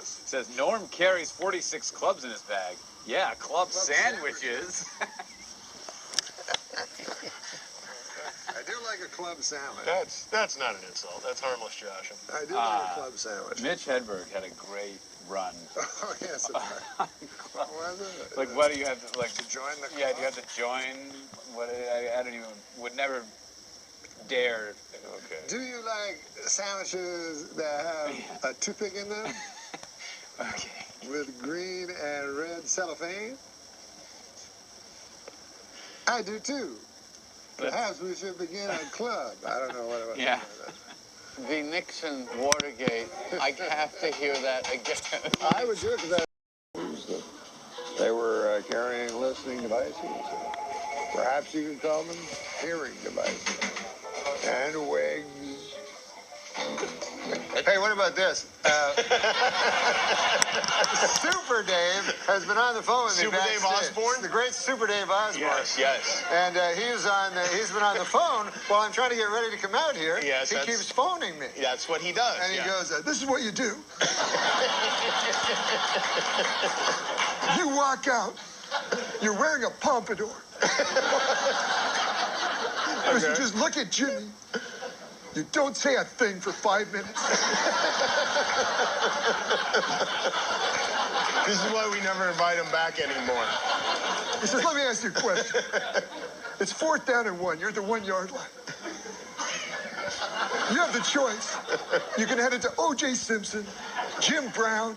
Yes. It says, Norm carries 46 clubs in his bag. Yeah, club sandwiches. I do like a club sandwich. That's not an insult. That's harmless, Josh. I do like a club sandwich. Mitch Hedberg had a great run. Oh, yes. Was it? Like, what do you have to, like... To join the club? Yeah, do you have to join? What, I don't even... Would never dare... Okay. Do you like sandwiches that have a toothpick in them? Okay. With green and red cellophane? I do, too. Perhaps we should begin a club. I don't know what it was. Yeah. The Nixon Watergate, I have to hear that again. I would do it because they were carrying listening devices. Perhaps you could call them hearing devices. And wigs. Hey, what about this? Super Dave has been on the phone with me. Super Dave Osborne? The great Super Dave Osborne. Yes. And he's been on the phone while I'm trying to get ready to come out here. Yes, he keeps phoning me. That's what he does. And he goes, this is what you do. You walk out. You're wearing a pompadour. Okay. You just look at Jimmy. You don't say a thing for 5 minutes. This is why we never invite him back anymore. He says, let me ask you a question. It's 4th down and 1. You're at the 1 yard line. You have the choice. You can head it to O.J. Simpson, Jim Brown,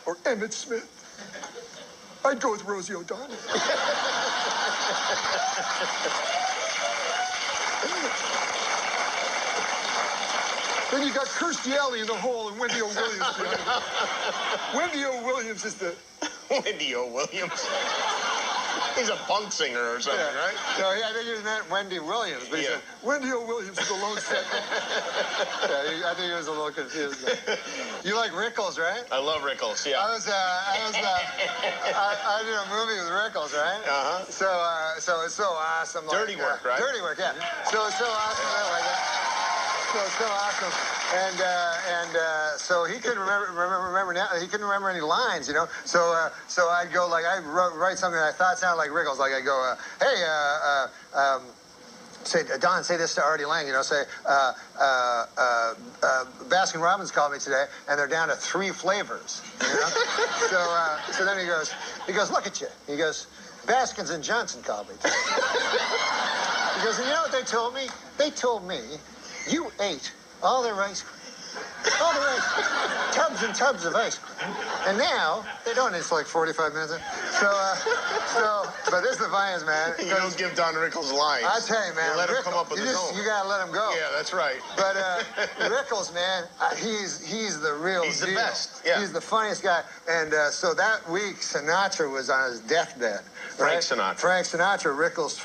or Emmett Smith. I'd go with Rosie O'Donnell. Then you got Kirstie Alley in the hole and Wendy O. Williams behind her. Wendy O. Williams is the... Wendy O. Williams. He's a punk singer or something, right? No, I think he meant Wendy Williams, but he said, Wendy O. Williams is the lone second. I think he was a little confused there. You like Rickles, right? I love Rickles, yeah. I did a movie with Rickles, right? Uh-huh. So it's so awesome. Dirty Work, right? Dirty Work, yeah. So it's so awesome. Like that. So it's so awesome. And so he couldn't remember now. He couldn't remember any lines, you know. So I'd go like I write something that I thought sounded like Rickles. Like I go, hey, say Don, say this to Artie Lang. You know, say Baskin Robbins called me today, and they're down to 3 flavors. You know. So then he goes, look at you. He goes, Baskins and Johnson called me today. He goes, and you know what they told me? They told me you ate all their ice cream. All the ice cream. Tubs and tubs of ice cream. And now, they don't. It's like 45 minutes. But this is the funniest, man. You don't give Don Rickles lines. I tell you, man. You let him come up with his own. You gotta let him go. Yeah, that's right. But Rickles, man, he's the real deal. He's the best. Yeah. He's the funniest guy. And so that week, Sinatra was on his deathbed. Frank Sinatra. Frank Sinatra, Rickles',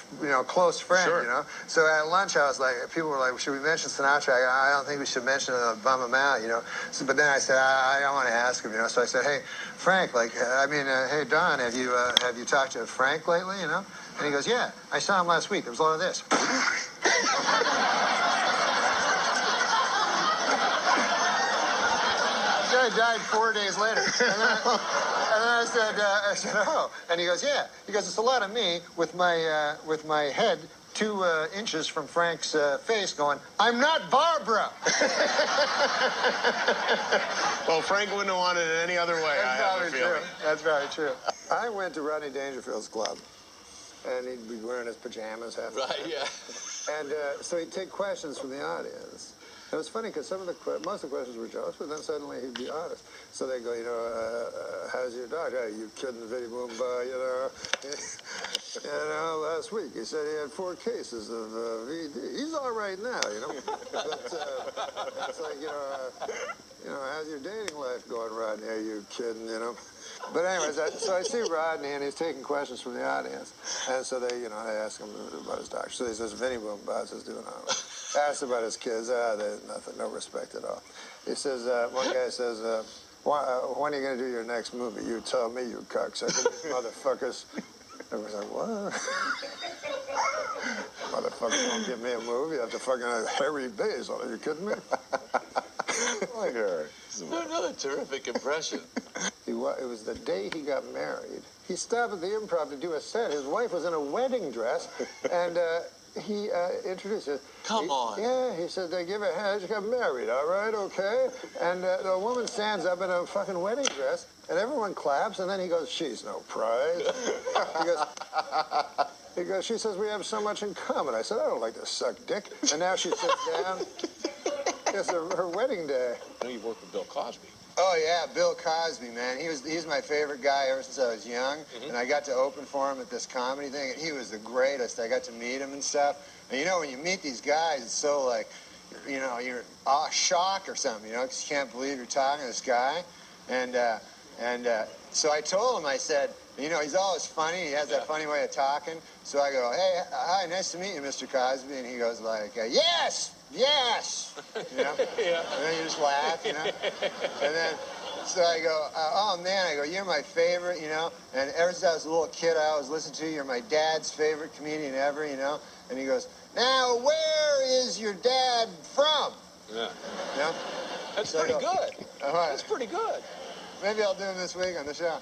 close friend, Sure. you know. So at lunch, I was like, people were like, should we mention Sinatra? I don't think we should mention him, bum him out, you know. So, but then I said, I want to ask him, you know. So I said, hey, Frank, hey, Don, have you talked to Frank lately, you know? And he goes, yeah, I saw him last week. There was a lot of this. Guy died 4 days later. And then I said, oh. And he goes, yeah. He goes, it's a lot of me with my head 2 inches from Frank's face going, I'm not Barbara. Well, Frank wouldn't have wanted it any other way, I have a feeling. That's probably true. I went to Rodney Dangerfield's club, and he'd be wearing his pajamas half the time. Right, yeah. And so he'd take questions from the audience. It was funny because most of the questions were jokes, but then suddenly he'd be honest. So they go, how's your dog? Hey, you kidding, Vinny Moomba, last week he said he had 4 cases of VD. He's all right now, you know. But it's like, how's your dating life going, Rodney? Are you kidding, you know? But anyways, so I see Rodney, and he's taking questions from the audience. And so they ask him about his doctor. So he says, Vinny Moomba is doing all right. Asked about his kids. There's nothing, no respect at all. He says, one guy says, when are you going to do your next movie? You tell me, you cocksucker, motherfuckers. Everyone's like, what? Motherfuckers won't give me a movie after fucking Harry Basil. Are you kidding me? Like her. Another terrific impression. It was the day he got married. He stopped at the Improv to do a set. His wife was in a wedding dress, and he introduced us. Come on. Yeah, he said, they give a hand, I just got married, all right, okay? And the woman stands up in a fucking wedding dress, and everyone claps, and then he goes, she's no prize. He goes, she says, we have so much in common. I said, I don't like to suck dick. And now she sits down. It's her wedding day. I know you worked with Bill Cosby. Oh, yeah, Bill Cosby, man. He's my favorite guy ever since I was young. And I got to open for him at this comedy thing, and he was the greatest. I got to meet him and stuff. And, you know, when you meet these guys, it's so, like, you know, you're shocked or something, you know, because you can't believe you're talking to this guy. And so I told him, I said, you know, he's always funny. He has that funny way of talking. So I go, hey, hi, nice to meet you, Mr. Cosby. And he goes like, yes, yes, you know. Yeah. And then you just laugh, you know. And then, so I go, oh, man, I go, you're my favorite, you know. And ever since I was a little kid, I always listened to you. You're my dad's favorite comedian ever, you know. And he goes, now, where is your dad from? Yeah. You know? That's So I pretty go, good. all right. That's pretty good. Maybe I'll do him this week on the show.